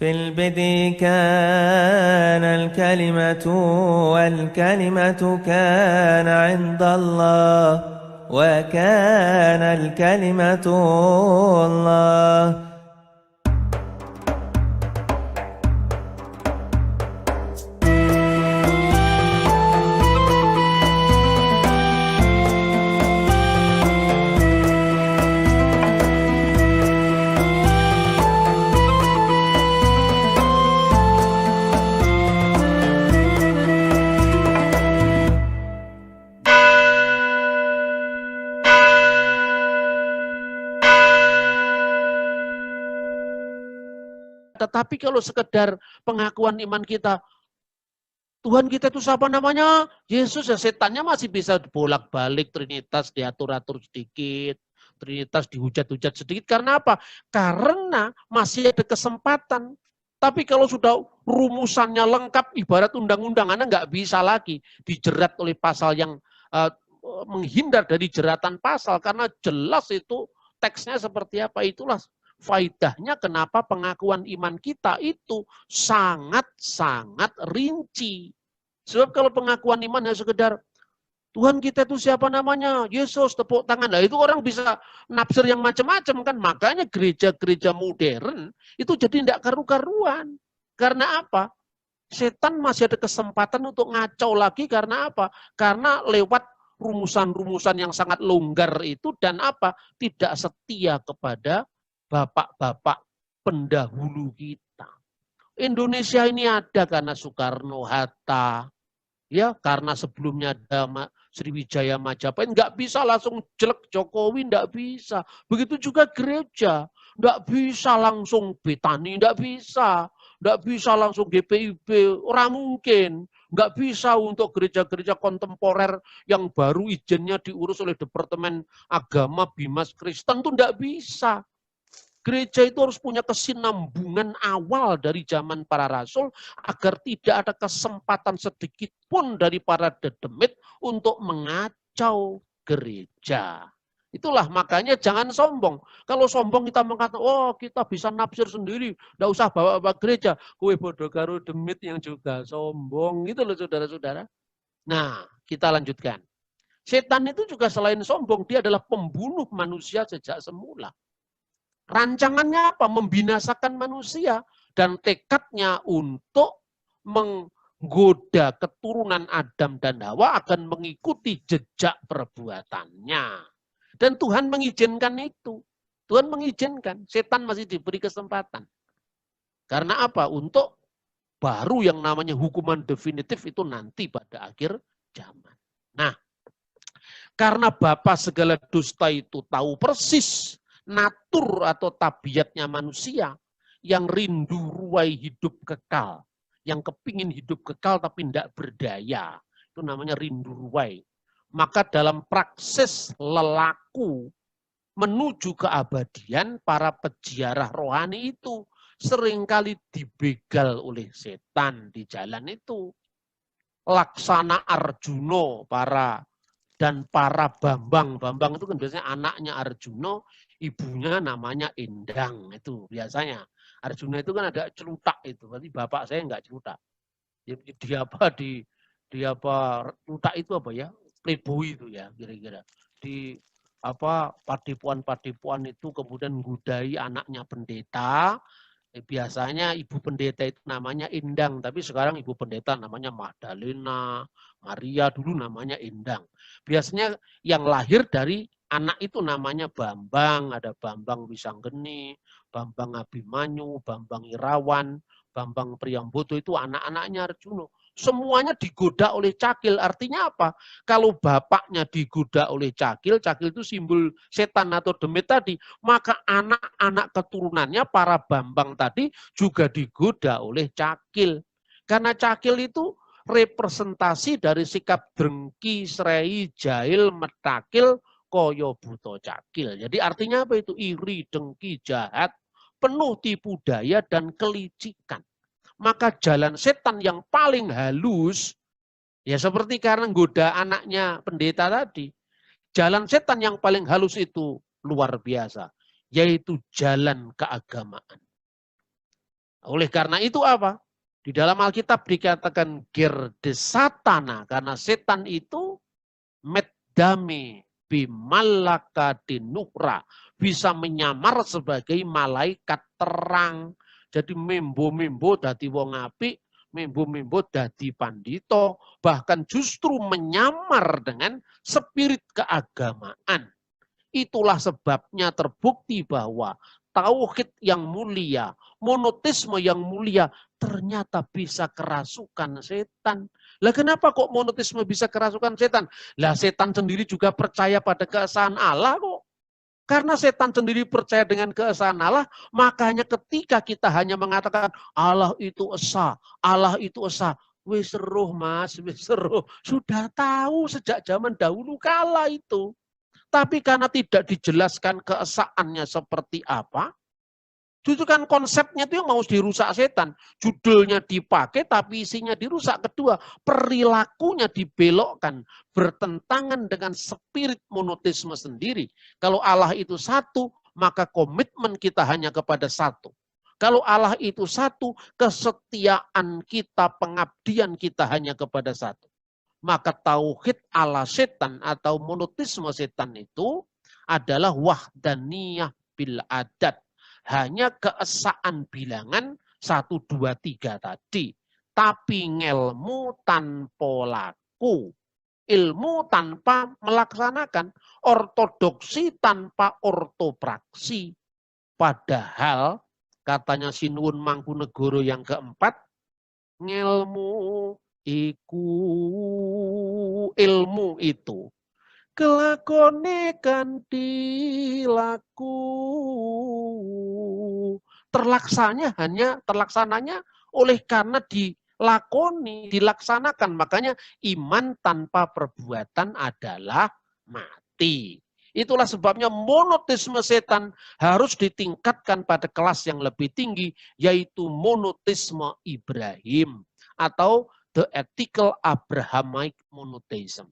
في البدء كان الكلمة والكلمة كان عند الله وكان الكلمة الله. Tetapi kalau sekedar pengakuan iman kita, Tuhan kita itu siapa namanya? Yesus, ya setannya masih bisa bolak-balik, Trinitas diatur-atur sedikit, Trinitas dihujat-hujat sedikit. Karena apa? Karena masih ada kesempatan. Tapi kalau sudah rumusannya lengkap, ibarat undang-undang, Anda nggak bisa lagi dijerat oleh pasal yang menghindar dari jeratan pasal. Karena jelas itu teksnya seperti apa. Itulah faedahnya kenapa pengakuan iman kita itu sangat-sangat rinci. Sebab kalau pengakuan iman hanya sekedar Tuhan kita itu siapa namanya? Yesus, tepuk tangan. Nah, itu orang bisa nafsir yang macam-macam kan. Makanya gereja-gereja modern itu jadi tidak karu-karuan. Karena apa? Setan masih ada kesempatan untuk ngacau lagi karena apa? Karena lewat rumusan-rumusan yang sangat longgar itu dan apa? Tidak setia kepada bapak-bapak pendahulu kita. Indonesia ini ada karena Soekarno, Hatta, ya karena sebelumnya ada Sriwijaya Majapahit, nggak bisa langsung jelek Jokowi, nggak bisa. Begitu juga gereja, nggak bisa langsung Betani, nggak bisa langsung GPIB, orang mungkin. Nggak bisa untuk gereja-gereja kontemporer yang baru izinnya diurus oleh Departemen Agama Bimas Kristen, itu nggak bisa. Gereja itu harus punya kesinambungan awal dari zaman para rasul agar tidak ada kesempatan sedikit pun dari para dedemit untuk mengacau gereja. Itulah makanya jangan sombong. Kalau sombong kita mengatakan, oh kita bisa nafsir sendiri, tidak usah bawa-bawa gereja. Kue bodoh karo demit yang juga sombong. Gitu loh saudara-saudara. Nah, kita lanjutkan. Setan itu juga selain sombong, dia adalah pembunuh manusia sejak semula. Rancangannya apa? Membinasakan manusia. Dan tekadnya untuk menggoda keturunan Adam dan Hawa akan mengikuti jejak perbuatannya. Dan Tuhan mengizinkan itu. Tuhan mengizinkan. Setan masih diberi kesempatan. Karena apa? Untuk baru yang namanya hukuman definitif itu nanti pada akhir zaman. Nah, karena Bapa segala dusta itu tahu persis natur atau tabiatnya manusia yang rindu ruai hidup kekal, yang kepingin hidup kekal tapi tidak berdaya, itu namanya rindu ruai. Maka dalam praksis lelaku menuju keabadian, para peziarah rohani itu seringkali dibegal oleh setan di jalan itu. Laksana Arjuna dan para Bambang. Bambang itu kan biasanya anaknya Arjuna, ibunya namanya Endang. Itu biasanya. Arjuna itu kan ada celutak itu. Berarti bapak saya enggak celutak. Di apa celutak itu apa ya? Playboy itu ya kira-kira. Di apa padepuan-padepuan itu kemudian gudai anaknya pendeta. Biasanya ibu pendeta itu namanya Endang, tapi sekarang ibu pendeta namanya Magdalena, Maria, dulu namanya Endang. Biasanya yang lahir dari anak itu namanya Bambang, ada Bambang Wisanggeni, Bambang Abimanyu, Bambang Irawan, Bambang Priyambodo, itu anak-anaknya Arjuna. Semuanya digoda oleh cakil, artinya apa? Kalau bapaknya digoda oleh cakil, cakil itu simbol setan atau demit tadi, maka anak-anak keturunannya para Bambang tadi juga digoda oleh cakil. Karena cakil itu representasi dari sikap drengki, srei, jahil, metakil, koyo buto cakil. Jadi artinya apa itu? Iri, dengki, jahat, penuh tipu daya dan kelicikan. Maka jalan setan yang paling halus, ya seperti karena goda anaknya pendeta tadi, jalan setan yang paling halus itu luar biasa, yaitu jalan keagamaan. Oleh karena itu apa? Di dalam Alkitab dikatakan gerdesatana, karena setan itu meddame bimalaka dinukra, bisa menyamar sebagai malaikat terang. Jadi mimbo-mimbo dadi wong apik, mimbo-mimbo dadi pandito, bahkan justru menyamar dengan spirit keagamaan. Itulah sebabnya terbukti bahwa tauhid yang mulia, monoteisme yang mulia, ternyata bisa kerasukan setan. Lah kenapa kok monoteisme bisa kerasukan setan? Lah setan sendiri juga percaya pada keesaan Allah kok. Karena setan sendiri percaya dengan keesaan Allah, makanya ketika kita hanya mengatakan Allah itu esa, Allah itu esa, wis seruh mas, wis seruh. Sudah tahu sejak zaman dahulu kala itu. Tapi karena tidak dijelaskan keesaannya seperti apa, justru kan konsepnya itu yang mau dirusak setan. Judulnya dipakai tapi isinya dirusak. Kedua, perilakunya dibelokkan, bertentangan dengan spirit monoteisme sendiri. Kalau Allah itu satu, maka komitmen kita hanya kepada satu. Kalau Allah itu satu, kesetiaan kita, pengabdian kita hanya kepada satu. Maka tauhid ala setan atau monoteisme setan itu adalah wahdaniyah bil adat. Hanya keesaan bilangan 1, 2, 3 tadi. Tapi ngelmu tanpa laku. Ilmu tanpa melaksanakan. Ortodoksi tanpa ortopraksi. Padahal katanya Sinuwun Mangkunegoro yang keempat, ngelmu iku ilmu itu kelakone kanthi laku, terlaksananya oleh karena dilakoni, dilaksanakan. Makanya iman tanpa perbuatan adalah mati. Itulah sebabnya monoteisme setan harus ditingkatkan pada kelas yang lebih tinggi, yaitu monoteisme Ibrahim atau the ethical Abrahamic monotheism.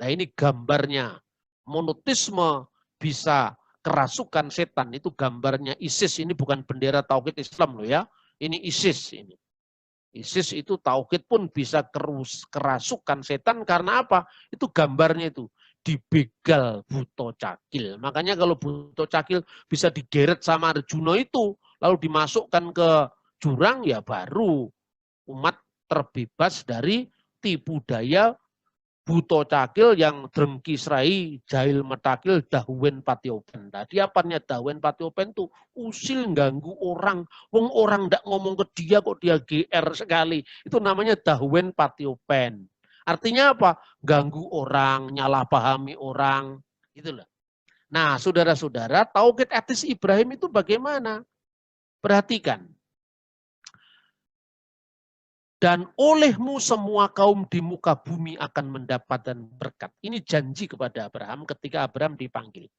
Nah ini gambarnya. Monoteisme bisa kerasukan setan. Itu gambarnya ISIS. Ini bukan bendera tauhid Islam loh ya. Ini ISIS ini. ISIS itu tauhid pun bisa kerasukan setan karena apa? Itu gambarnya itu. Dibegal Buto Cakil. Makanya kalau Buto Cakil bisa digeret sama Arjuna itu, lalu dimasukkan ke jurang, ya baru umat terbebas dari tipu daya Buto Cakil yang drengki serai jahil metakil dahuwen patiopen. Tadi apanya dahuwen patiopen itu usil ganggu orang. Wong orang ndak ngomong ke dia kok dia GR sekali. Itu namanya dahuwen patiopen. Artinya apa? Ganggu orang, nyalahpahami orang. Itulah. Nah, saudara-saudara, tauhid etis Ibrahim itu bagaimana? Perhatikan. Dan olehmu semua kaum di muka bumi akan mendapatkan berkat. Ini janji kepada Abraham ketika Abraham dipanggil.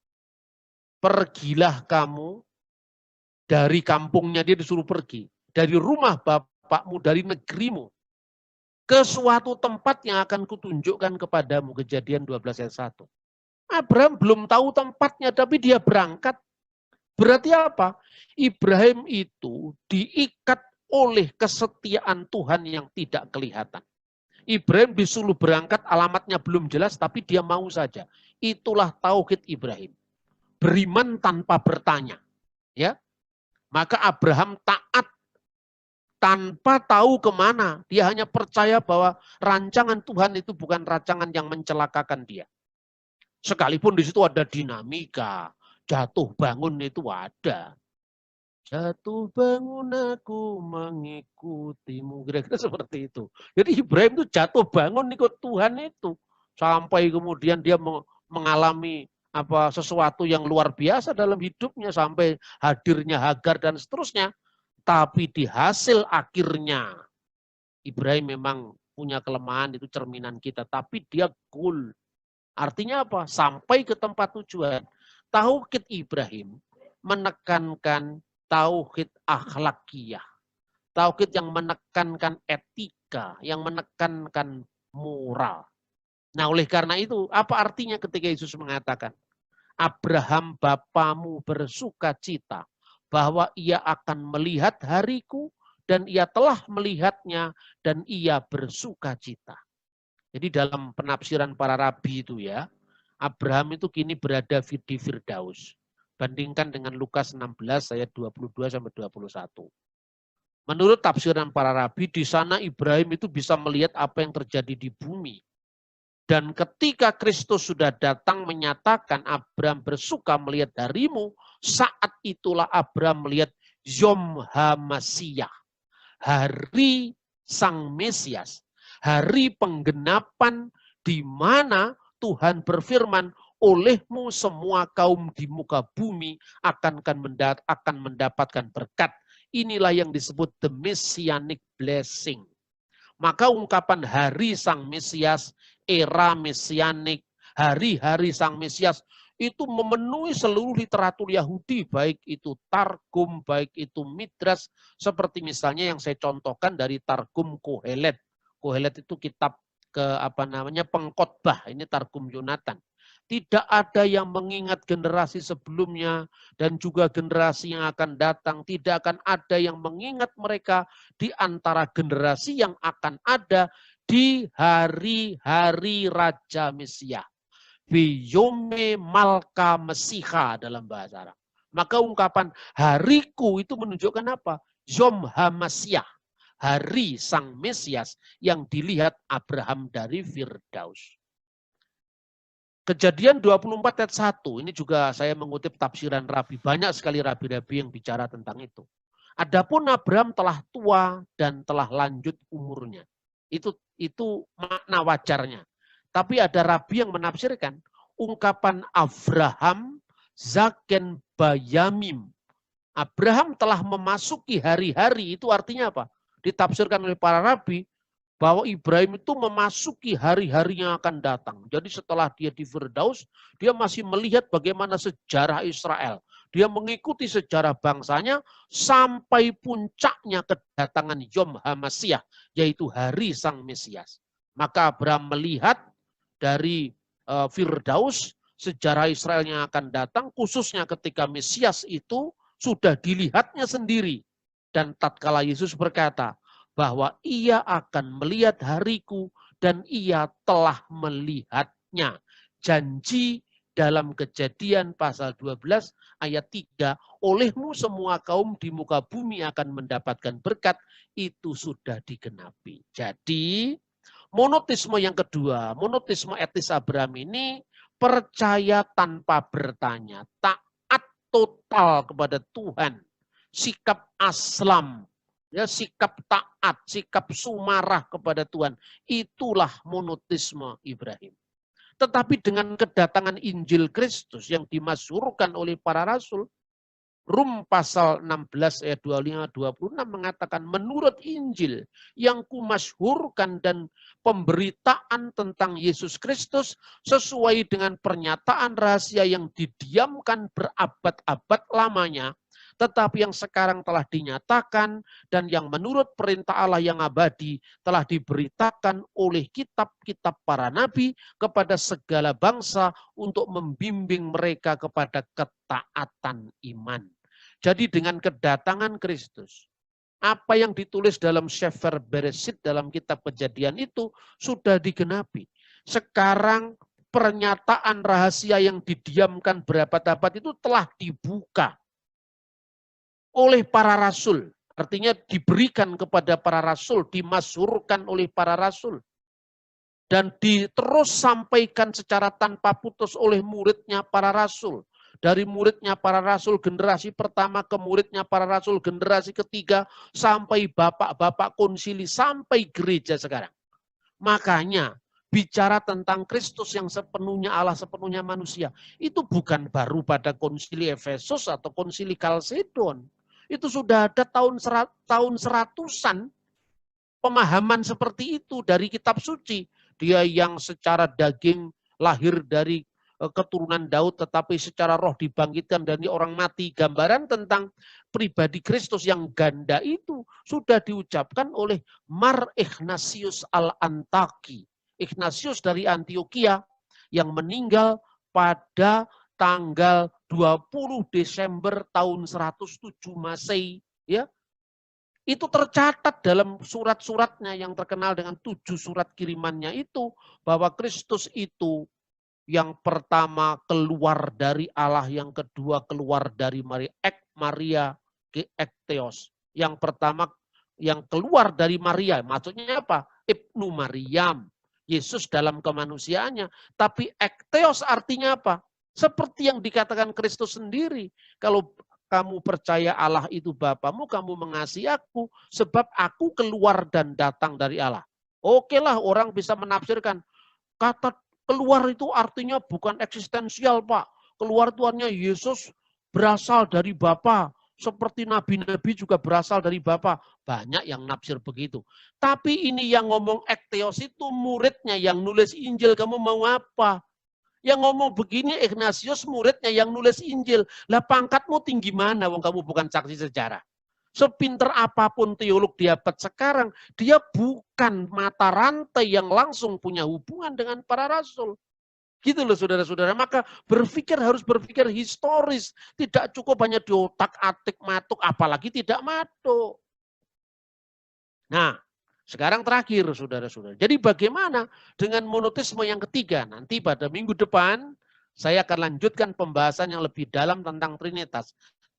Pergilah kamu dari kampungnya, dia disuruh pergi. Dari rumah bapakmu, dari negerimu. Ke suatu tempat yang akan kutunjukkan kepadamu. Kejadian 12 ayat 1. Abraham belum tahu tempatnya, tapi dia berangkat. Berarti apa? Ibrahim itu diikat oleh kesetiaan Tuhan yang tidak kelihatan. Ibrahim disuruh berangkat, alamatnya belum jelas, tapi dia mau saja. Itulah tauhid Ibrahim. Beriman tanpa bertanya. Ya, maka Abraham taat tanpa tahu kemana. Dia hanya percaya bahwa rancangan Tuhan itu bukan rancangan yang mencelakakan dia. Sekalipun di situ ada dinamika, jatuh bangun itu ada. Jatuh bangun aku mengikutimu. Kira-kira seperti itu. Jadi Ibrahim itu jatuh bangun ikut Tuhan itu. Sampai kemudian dia mengalami sesuatu yang luar biasa dalam hidupnya. Sampai hadirnya Hagar dan seterusnya. Tapi di hasil akhirnya, Ibrahim memang punya kelemahan, itu cerminan kita. Tapi dia goal. Artinya apa? Sampai ke tempat tujuan. Tauhid Ibrahim menekankan tauhid akhlakiyah. Tauhid yang menekankan etika, yang menekankan moral. Nah, oleh karena itu, apa artinya ketika Yesus mengatakan, Abraham bapamu bersuka cita bahwa ia akan melihat hariku, dan ia telah melihatnya dan ia bersuka cita. Jadi dalam penafsiran para rabi itu ya, Abraham itu kini berada di Firdaus. Bandingkan dengan Lukas 16 ayat 22 sampai 21. Menurut tafsiran para rabi, di sana Ibrahim itu bisa melihat apa yang terjadi di bumi. Dan ketika Kristus sudah datang menyatakan Abraham bersuka melihat harimu, saat itulah Abraham melihat Yom HaMasiyah, hari Sang Mesias, hari penggenapan di mana Tuhan berfirman, olehmu semua kaum di muka bumi akan mendapatkan berkat. Inilah yang disebut the Messianic blessing. Maka ungkapan hari Sang Mesias, era Mesianik, hari-hari Sang Mesias, itu memenuhi seluruh literatur Yahudi, baik itu Targum, baik itu Midras, seperti misalnya yang saya contohkan dari Targum Kohelet. Kohelet itu kitab pengkhotbah, ini Targum Yonatan. Tidak ada yang mengingat generasi sebelumnya dan juga generasi yang akan datang. Tidak akan ada yang mengingat mereka di antara generasi yang akan ada di hari-hari Raja Mesias. Biyome Malka Mesiha dalam bahasa Arab. Maka ungkapan hariku itu menunjukkan apa? Yom HaMasiyah. Hari Sang Mesias yang dilihat Abraham dari Firdaus. Kejadian 24 ayat 1, ini juga saya mengutip tafsiran Rabi. Banyak sekali Rabi-Rabi yang bicara tentang itu. Adapun Abraham telah tua dan telah lanjut umurnya. Itu makna wajarnya. Tapi ada Rabi yang menafsirkan ungkapan Abraham Zaken Bayamim. Abraham telah memasuki hari-hari, itu artinya apa? Ditafsirkan oleh para Rabi, bahwa Ibrahim itu memasuki hari-hari yang akan datang. Jadi setelah dia di Firdaus, dia masih melihat bagaimana sejarah Israel. Dia mengikuti sejarah bangsanya sampai puncaknya kedatangan Yom HaMasiyah, yaitu hari Sang Mesias. Maka Abraham melihat dari Firdaus sejarah Israel yang akan datang, khususnya ketika Mesias itu sudah dilihatnya sendiri. Dan tatkala Yesus berkata, bahwa ia akan melihat hariku dan ia telah melihatnya. Janji dalam Kejadian pasal 12 ayat 3, olehmu semua kaum di muka bumi akan mendapatkan berkat, itu sudah digenapi. Jadi monoteisme yang kedua, monoteisme etis Abraham ini percaya tanpa bertanya, taat total kepada Tuhan, sikap aslam, ya, sikap taat, sikap sumarah kepada Tuhan. Itulah monoteisme Ibrahim. Tetapi dengan kedatangan Injil Kristus yang dimasyhurkan oleh para rasul, Rum pasal 16 ayat 25-26 mengatakan, menurut Injil yang kumasyhurkan dan pemberitaan tentang Yesus Kristus sesuai dengan pernyataan rahasia yang didiamkan berabad-abad lamanya, tetapi yang sekarang telah dinyatakan dan yang menurut perintah Allah yang abadi telah diberitakan oleh kitab-kitab para nabi kepada segala bangsa untuk membimbing mereka kepada ketaatan iman. Jadi dengan kedatangan Kristus, apa yang ditulis dalam Sefer Bereshit dalam kitab Kejadian itu sudah digenapi. Sekarang pernyataan rahasia yang didiamkan berabad-abad itu telah dibuka oleh para rasul, artinya diberikan kepada para rasul, dimasyhurkan oleh para rasul, dan diterus sampaikan secara tanpa putus oleh muridnya para rasul. Dari muridnya para rasul generasi pertama ke muridnya para rasul generasi ketiga, sampai bapak-bapak konsili, sampai gereja sekarang. Makanya bicara tentang Kristus yang sepenuhnya Allah, sepenuhnya manusia, itu bukan baru pada konsili Efesus atau konsili Kalsedon. Itu sudah ada tahun seratusan pemahaman seperti itu dari kitab suci. Dia yang secara daging lahir dari keturunan Daud, tetapi secara roh dibangkitkan dari orang mati. Gambaran tentang pribadi Kristus yang ganda itu sudah diucapkan oleh Mar Ignatius al-Antaki. Ignatius dari Antioquia yang meninggal pada tanggal 20 Desember tahun 107 Masehi, ya. Itu tercatat dalam surat-suratnya yang terkenal dengan 7 surat kirimannya itu, bahwa Kristus itu yang pertama keluar dari Allah, yang kedua keluar dari Maria, Maria ke ekteos. Yang pertama yang keluar dari Maria, maksudnya apa? Ibnu Maryam, Yesus dalam kemanusiaannya. Tapi ekteos artinya apa? Seperti yang dikatakan Kristus sendiri. Kalau kamu percaya Allah itu Bapamu, kamu mengasihi aku, sebab aku keluar dan datang dari Allah. Oke lah, orang bisa menafsirkan, kata keluar itu artinya bukan eksistensial, Pak. Keluar itu artinya Yesus berasal dari Bapa. Seperti nabi-nabi juga berasal dari Bapa. Banyak yang nafsir begitu. Tapi ini yang ngomong ekteos itu muridnya yang nulis Injil. Kamu mau apa? Yang ngomong begini Ignatius muridnya yang nulis Injil. Lah pangkatmu tinggi mana? Wong kamu bukan saksi sejarah. Sepinter apapun teolog di abad sekarang, dia bukan mata rantai yang langsung punya hubungan dengan para rasul. Gitu loh saudara-saudara. Maka harus berpikir historis. Tidak cukup hanya di otak-atik matuk, apalagi tidak matuk. Nah, sekarang terakhir saudara-saudara. Jadi bagaimana dengan monoteisme yang ketiga? Nanti pada minggu depan saya akan lanjutkan pembahasan yang lebih dalam tentang Trinitas.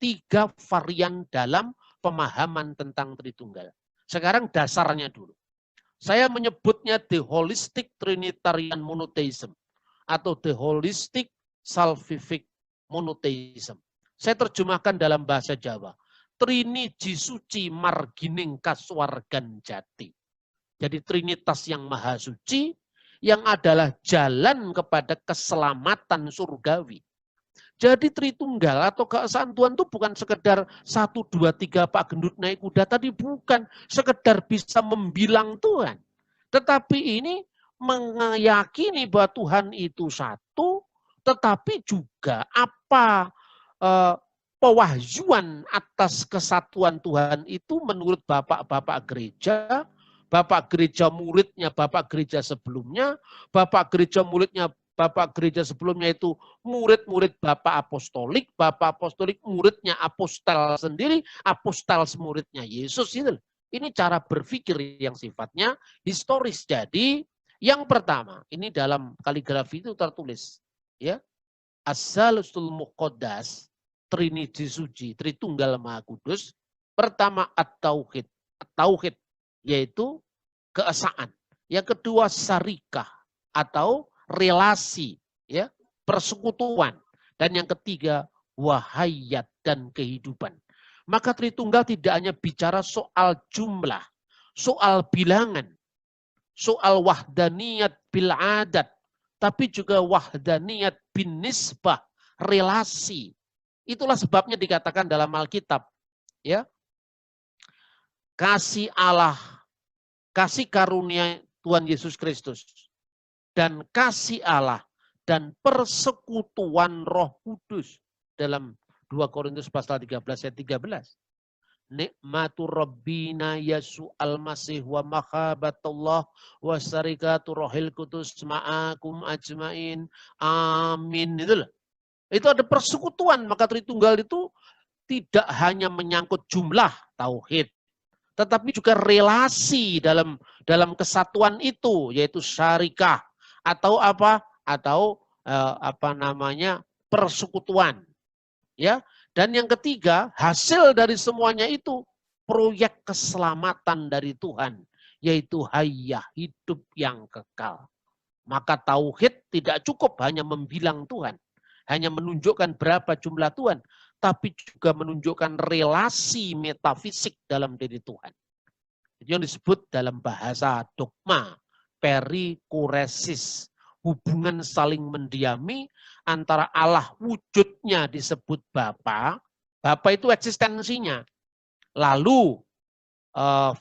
3 varian dalam pemahaman tentang Tritunggal. Sekarang dasarnya dulu. Saya menyebutnya the holistic Trinitarian monotheism atau the holistic salvific monotheism. Saya terjemahkan dalam bahasa Jawa. Triniji suci margining kaswargan jati. Jadi Trinitas yang maha suci yang adalah jalan kepada keselamatan surgawi. Jadi Tritunggal atau keesaan Tuhan itu bukan sekedar 1, 2, 3 Pak Gendut naik kuda tadi, bukan sekedar bisa membilang Tuhan. Tetapi ini meyakini bahwa Tuhan itu satu, tetapi juga apa pewahyuan atas kesatuan Tuhan itu menurut Bapak-Bapak gereja, Bapak gereja muridnya, Bapak gereja sebelumnya, Bapak gereja muridnya, Bapak gereja sebelumnya itu murid-murid Bapak Apostolik muridnya Apostel sendiri, Apostel muridnya Yesus. Ini cara berpikir yang sifatnya historis. Jadi yang pertama, ini dalam kaligrafi itu tertulis, ya, As-Salisul Muqaddas, Trinity Suci, Tritunggal Maha Kudus. Pertama at-tauhid, yaitu keesaan. Yang kedua syarikah atau relasi, ya, persekutuan, dan yang ketiga wahayat dan kehidupan. Maka Tritunggal tidak hanya bicara soal jumlah, soal bilangan, soal wahdaniyat bil adat, tapi juga wahdaniyat bin nisbah, relasi. Itulah sebabnya dikatakan dalam Alkitab, ya, kasih Allah, kasih karunia Tuhan Yesus Kristus, dan kasih Allah dan persekutuan Roh Kudus dalam 2 Korintus pasal 13 ayat 13. Nikmatu Rabbina Yesu al-Masih wa makhabatullah wa syarikatu rohil kudus ma'akum ajmain. Amin. Itu ada persekutuan. Maka Tritunggal itu tidak hanya menyangkut jumlah tauhid, tetapi juga relasi dalam kesatuan itu, yaitu syarikah atau persekutuan, ya. Dan yang ketiga, hasil dari semuanya itu proyek keselamatan dari Tuhan, yaitu hayah, hidup yang kekal. Maka tauhid tidak cukup hanya membilang Tuhan, hanya menunjukkan berapa jumlah Tuhan, tapi juga menunjukkan relasi metafisik dalam diri Tuhan. Itu yang disebut dalam bahasa dogma perikuresis, hubungan saling mendiami antara Allah wujudnya disebut Bapa, Bapa itu eksistensinya. Lalu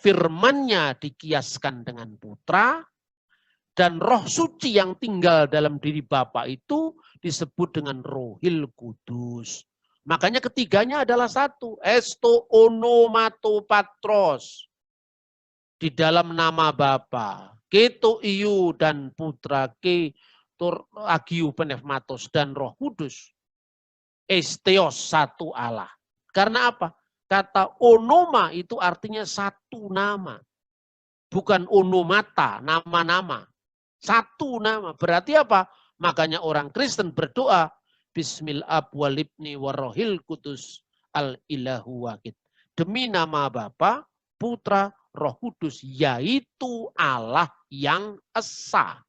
firman-Nya dikiaskan dengan Putra, dan Roh Suci yang tinggal dalam diri Bapa itu disebut dengan Rohil Kudus. Makanya ketiganya adalah satu, esto onomato patros. Di dalam nama Bapa, keto iu dan Putra, ke agiu penefmatos dan Roh Kudus. Esteos, satu Allah. Karena apa? Kata onoma itu artinya satu nama. Bukan onomata, nama-nama. Satu nama. Berarti apa? Makanya orang Kristen berdoa, Bismillah walibni warohil kudus al-ilahu wahid. Demi nama Bapa, Putra, Roh Kudus, yaitu Allah yang esa.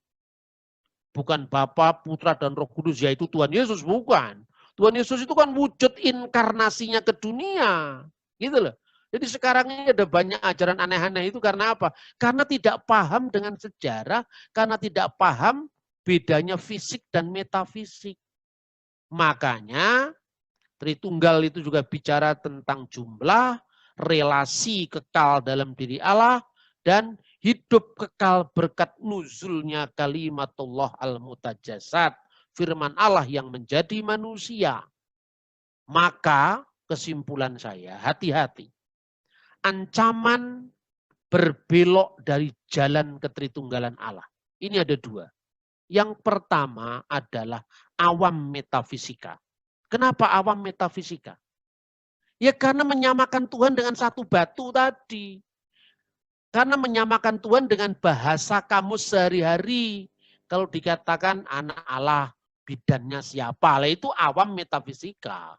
Bukan Bapa, Putra, dan Roh Kudus, yaitu Tuhan Yesus, bukan. Tuhan Yesus itu kan wujud inkarnasinya ke dunia. Gitu loh. Jadi sekarang ini ada banyak ajaran aneh-aneh itu karena apa? Karena tidak paham dengan sejarah, karena tidak paham bedanya fisik dan metafisik. Makanya Tritunggal itu juga bicara tentang jumlah, relasi kekal dalam diri Allah, dan hidup kekal berkat nuzulnya kalimatullah al-mutajasad, firman Allah yang menjadi manusia. Maka kesimpulan saya, hati-hati. Ancaman berbelok dari jalan ketritunggalan Allah. Ini ada dua. Yang pertama adalah awam metafisika. Kenapa awam metafisika? Ya karena menyamakan Tuhan dengan satu batu tadi. Karena menyamakan Tuhan dengan bahasa kamus sehari-hari. Kalau dikatakan anak Allah, bidannya siapa? Lah itu awam metafisika.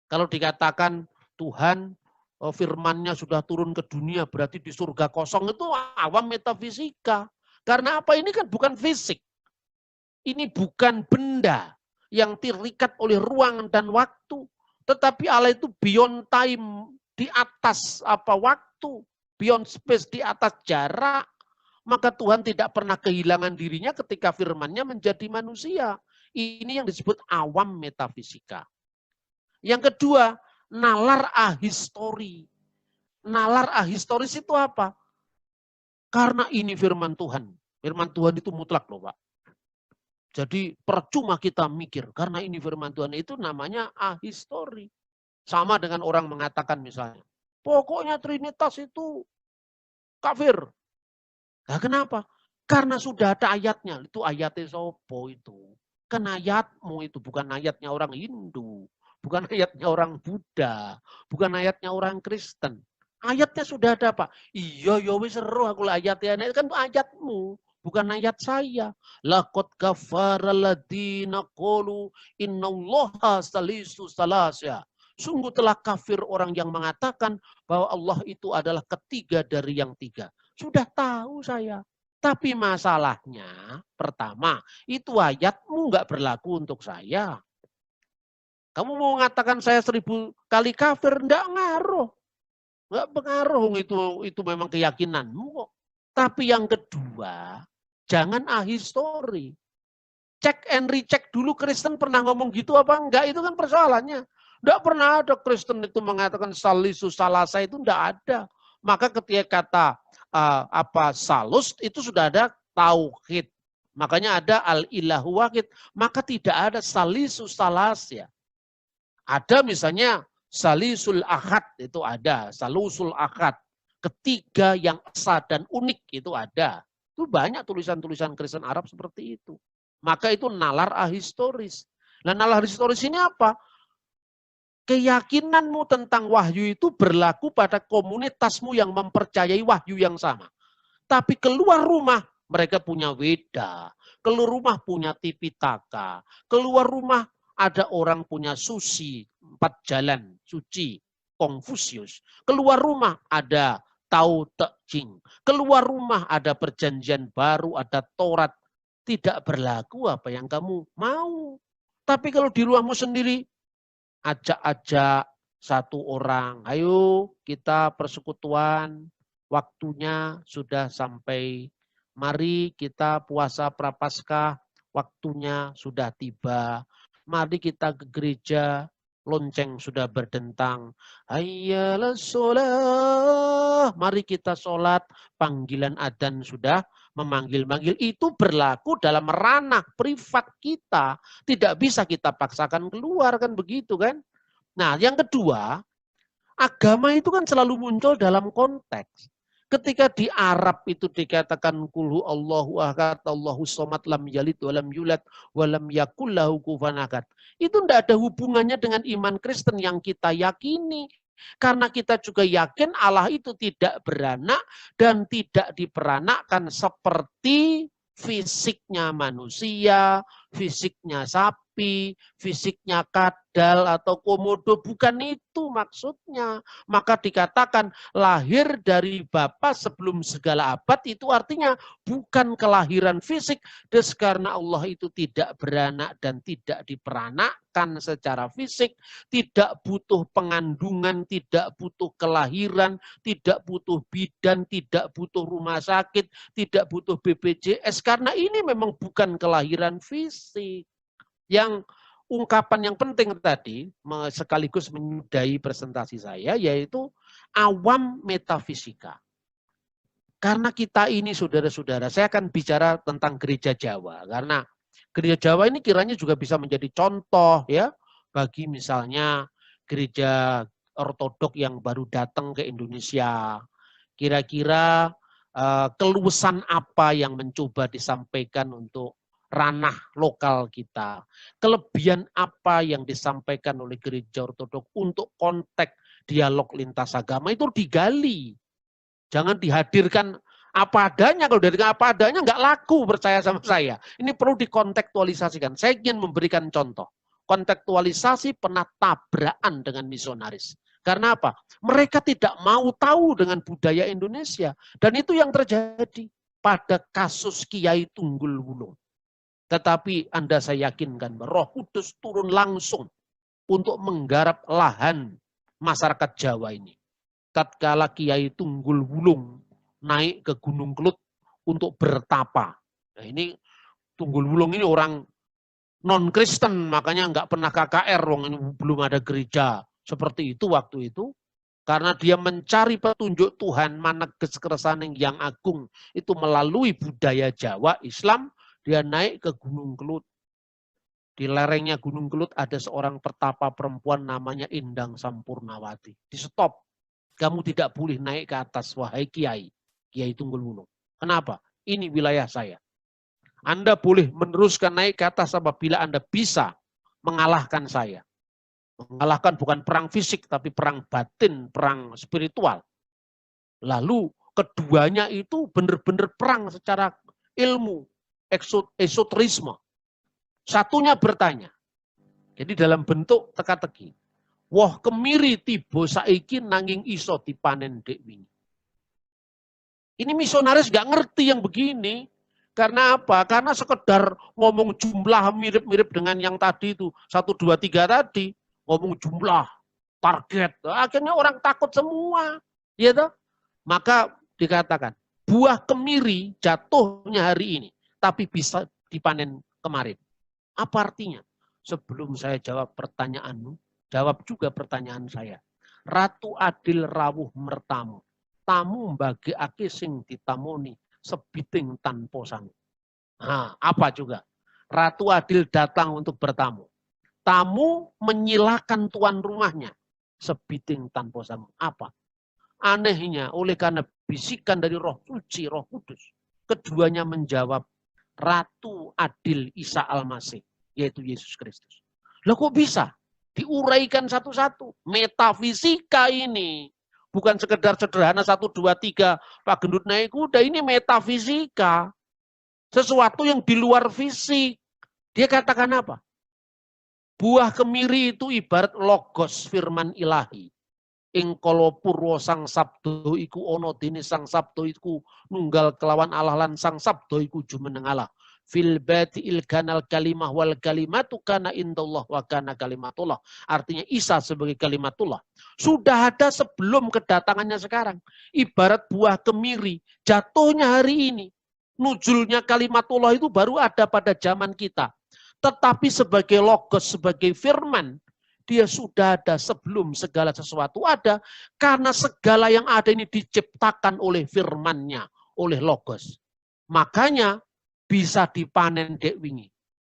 Kalau dikatakan Tuhan, firman-Nya sudah turun ke dunia, berarti di surga kosong, itu awam metafisika. Karena apa? Ini kan bukan fisik. Ini bukan benda yang terikat oleh ruang dan waktu. Tetapi Allah itu beyond time, di atas waktu, beyond space, di atas jarak. Maka Tuhan tidak pernah kehilangan dirinya ketika firman-Nya menjadi manusia. Ini yang disebut awam metafisika. Yang kedua, nalar ahistori. Nalar ahistoris itu apa? Karena ini firman Tuhan. Firman Tuhan itu mutlak loh Pak. Jadi percuma kita mikir, karena ini firman Tuhan, itu namanya ahistori. Sama dengan orang mengatakan misalnya, pokoknya Trinitas itu kafir. Nah kenapa? Karena sudah ada ayatnya. Itu ayatnya sopo itu. Kan ayatmu itu, bukan ayatnya orang Hindu. Bukan ayatnya orang Buddha. Bukan ayatnya orang Kristen. Ayatnya sudah ada Pak. Iya, ya wis seru aku ayatnya. Itu kan ayatmu. Bukan ayat saya. Laqad kafara alladziina qalu innallaha salisu salasya. Sungguh telah kafir orang yang mengatakan bahwa Allah itu adalah ketiga dari yang tiga. Sudah tahu saya. Tapi masalahnya, pertama, itu ayatmu nggak berlaku untuk saya. Kamu mau mengatakan saya 1000 kali kafir, enggak ngaruh. Enggak pengaruh, itu memang keyakinanmu kok. Tapi yang kedua, jangan ahistori. Cek and recheck dulu Kristen pernah ngomong gitu apa enggak, itu kan persoalannya. Enggak pernah ada Kristen itu mengatakan salisu salasa, itu enggak ada. Maka ketika kata salus itu sudah ada tauhid. Makanya ada al-ilahu wahid. Maka tidak ada salisu salasya. Ada misalnya salisul ahad, itu ada. Salusul ahad. Ketiga yang esa dan unik itu ada. Itu banyak tulisan-tulisan Kristen Arab seperti itu. Maka itu nalar ahistoris. Nah, nalar historis ini apa? Keyakinanmu tentang wahyu itu berlaku pada komunitasmu yang mempercayai wahyu yang sama. Tapi keluar rumah, mereka punya Weda. Keluar rumah punya Tipitaka. Keluar rumah ada orang punya Susi, 4 jalan, suci, Konfusius. Keluar rumah ada Tao Te Ching. Keluar rumah ada perjanjian baru, ada Taurat. Tidak berlaku apa yang kamu mau. Tapi kalau di rumahmu sendiri, ajak-ajak satu orang, ayo kita persekutuan, waktunya sudah sampai, mari kita puasa Prapaskah, waktunya sudah tiba, mari kita ke gereja, lonceng sudah berdentang, hayyalah sholat, mari kita sholat, panggilan adzan sudah memanggil-manggil. Itu berlaku dalam ranah privat kita, tidak bisa kita paksakan keluar, kan begitu kan. Nah yang kedua, agama itu kan selalu muncul dalam konteks. Ketika di Arab itu dikatakan kulhu Allahu ahad, Allahu somad, lam yalid walam yulad walam yakul lahu kufuwan ahad. Itu tidak ada hubungannya dengan iman Kristen yang kita yakini. Karena kita juga yakin Allah itu tidak beranak dan tidak diperanakkan seperti fisiknya manusia, fisiknya sapi, fisiknya kadal atau komodo. Bukan itu maksudnya. Maka dikatakan lahir dari Bapa sebelum segala abad itu artinya bukan kelahiran fisik. Karena Allah itu tidak beranak dan tidak diperanakkan secara fisik, tidak butuh pengandungan, tidak butuh kelahiran, tidak butuh bidan, tidak butuh rumah sakit, tidak butuh BPJS, karena ini memang bukan kelahiran fisik. Yang ungkapan yang penting tadi, sekaligus menyudahi presentasi saya, yaitu awam metafisika. Karena kita ini saudara-saudara, saya akan bicara tentang gereja Jawa. Karena gereja Jawa ini kiranya juga bisa menjadi contoh ya bagi misalnya gereja ortodok yang baru datang ke Indonesia. Kira-kira keluasan apa yang mencoba disampaikan untuk ranah lokal kita. Kelebihan apa yang disampaikan oleh gereja ortodok untuk konteks dialog lintas agama itu digali. Jangan dihadirkan apa adanya. Kalau dari apa adanya nggak laku, percaya sama saya. Ini perlu dikontekstualisasikan. Saya ingin memberikan contoh. Kontekstualisasi pernah tabrakan dengan misionaris. Karena apa? Mereka tidak mau tahu dengan budaya Indonesia. Dan itu yang terjadi pada kasus Kiai Tunggul Wulung. Tetapi Anda saya yakinkan bahwa Roh Kudus turun langsung untuk menggarap lahan masyarakat Jawa ini. Tatkala Kiai Tunggul Wulung naik ke Gunung Kelut untuk bertapa. Nah ini Tunggul Wulung ini orang non-Kristen, makanya nggak pernah KKR, ini belum ada gereja seperti itu waktu itu. Karena dia mencari petunjuk Tuhan, maneges keresaning yang agung, itu melalui budaya Jawa, Islam, dia naik ke Gunung Kelut. Di lerengnya Gunung Kelut ada seorang pertapa perempuan namanya Indang Sampurnawati. Di stop. Kamu tidak boleh naik ke atas, wahai Kiai. Kiai Tunggul Wulung. Kenapa? Ini wilayah saya. Anda boleh meneruskan naik ke atas apabila Anda bisa mengalahkan saya. Mengalahkan bukan perang fisik, tapi perang batin, perang spiritual. Lalu keduanya itu benar-benar perang secara ilmu, esoterisme. Satunya bertanya. Jadi dalam bentuk teka-teki. Wah kemiri tiba saiki nanging iso dipanen dek wingi. Ini misionaris gak ngerti yang begini. Karena apa? Karena sekedar ngomong jumlah mirip-mirip dengan yang tadi itu. 1, 2, 3 tadi. Ngomong jumlah, target. Akhirnya orang takut semua. Ya toh? Maka dikatakan, buah kemiri jatuhnya hari ini. Tapi bisa dipanen kemarin. Apa artinya? Sebelum saya jawab pertanyaanmu, jawab juga pertanyaan saya. Ratu adil rawuh mertamu. Tamu mbagiake sing ditamoni sebiting tanpa sangu. Nah, apa juga? Ratu adil datang untuk bertamu. Tamu menyilakan tuan rumahnya sebiting tanpa sangu. Apa? Anehnya, oleh karena bisikan dari Roh Suci, Roh Kudus, keduanya menjawab Ratu adil Isa Al-Masih, yaitu Yesus Kristus. Loh kok bisa? Diuraikan satu-satu. Metafisika ini. Bukan sekedar sederhana 1, 2, 3 Pak Gendut naik kuda. Ini metafisika. Sesuatu yang di luar fisik. Dia katakan apa? Buah kemiri itu ibarat logos firman ilahi. Ing kala purwa sang sabdo iku ana dene sang sabdo iku nunggal kelawan Allah lan sang sabdo iku jumeneng Allah. Fil bati'il kanal kalimah wal kalimatu kana indallah wa kana kalimatullah. Artinya Isa sebagai kalimatullah. Sudah ada sebelum kedatangannya sekarang. Ibarat buah kemiri. Jatuhnya hari ini. Nuzulnya kalimatullah itu baru ada pada zaman kita. Tetapi sebagai logos, sebagai firman, dia sudah ada sebelum segala sesuatu ada. Karena segala yang ada ini diciptakan oleh firmannya, oleh logos. Makanya bisa dipanen dek wingi.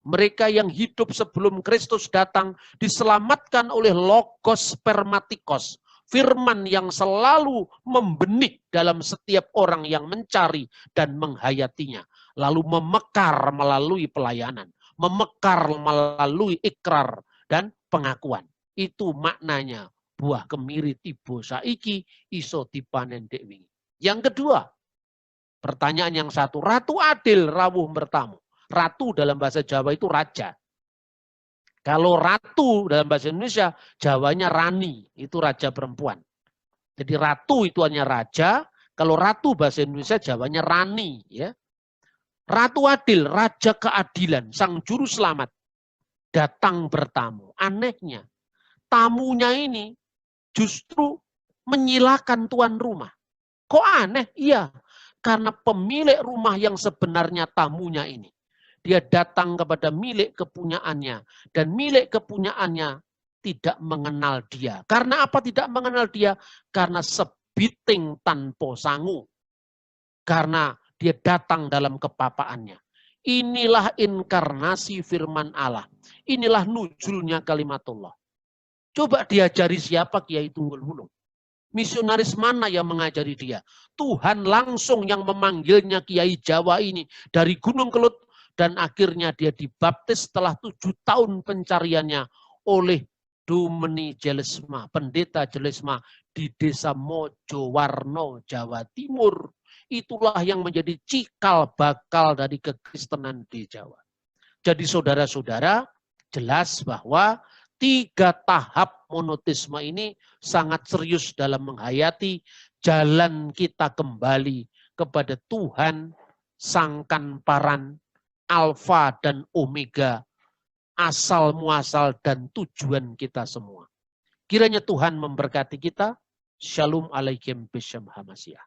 Mereka yang hidup sebelum Kristus datang diselamatkan oleh logos spermatikos. Firman yang selalu membenih dalam setiap orang yang mencari dan menghayatinya. Lalu memekar melalui pelayanan. Memekar melalui ikrar dan pengakuan. Itu maknanya buah kemiri tiba saiki iso dipanen dek wingi. Yang kedua, pertanyaan yang satu, ratu adil rawuh bertamu. Ratu dalam bahasa Jawa itu raja. Kalau ratu dalam bahasa Indonesia, Jawanya rani, itu raja perempuan. Jadi ratu itu hanya raja, kalau ratu bahasa Indonesia Jawanya rani, ya. Ratu adil, raja keadilan, sang juru selamat datang bertamu. Anehnya, tamunya ini justru menyilakan tuan rumah. Kok aneh? Iya, karena pemilik rumah yang sebenarnya tamunya ini. Dia datang kepada milik kepunyaannya. Dan milik kepunyaannya tidak mengenal dia. Karena apa tidak mengenal dia? Karena sebiting tanpa sangu. Karena dia datang dalam kepapaannya. Inilah inkarnasi firman Allah. Inilah nuzulnya kalimatullah. Coba diajari siapa Kiai Tunggul Wulung? Misionaris mana yang mengajari dia? Tuhan langsung yang memanggilnya Kiai Jawa ini dari Gunung Kelut. Dan akhirnya dia dibaptis setelah 7 tahun pencariannya oleh Dumeni Jelesma, pendeta Jelesma di desa Mojowarno, Jawa Timur. Itulah yang menjadi cikal bakal dari kekristenan di Jawa. Jadi saudara-saudara, jelas bahwa 3 tahap monoteisme ini sangat serius dalam menghayati jalan kita kembali kepada Tuhan, Sang Kanparan, Alfa dan Omega, asal muasal dan tujuan kita semua. Kiranya Tuhan memberkati kita. Shalom alaikum Bisham Hamasiah.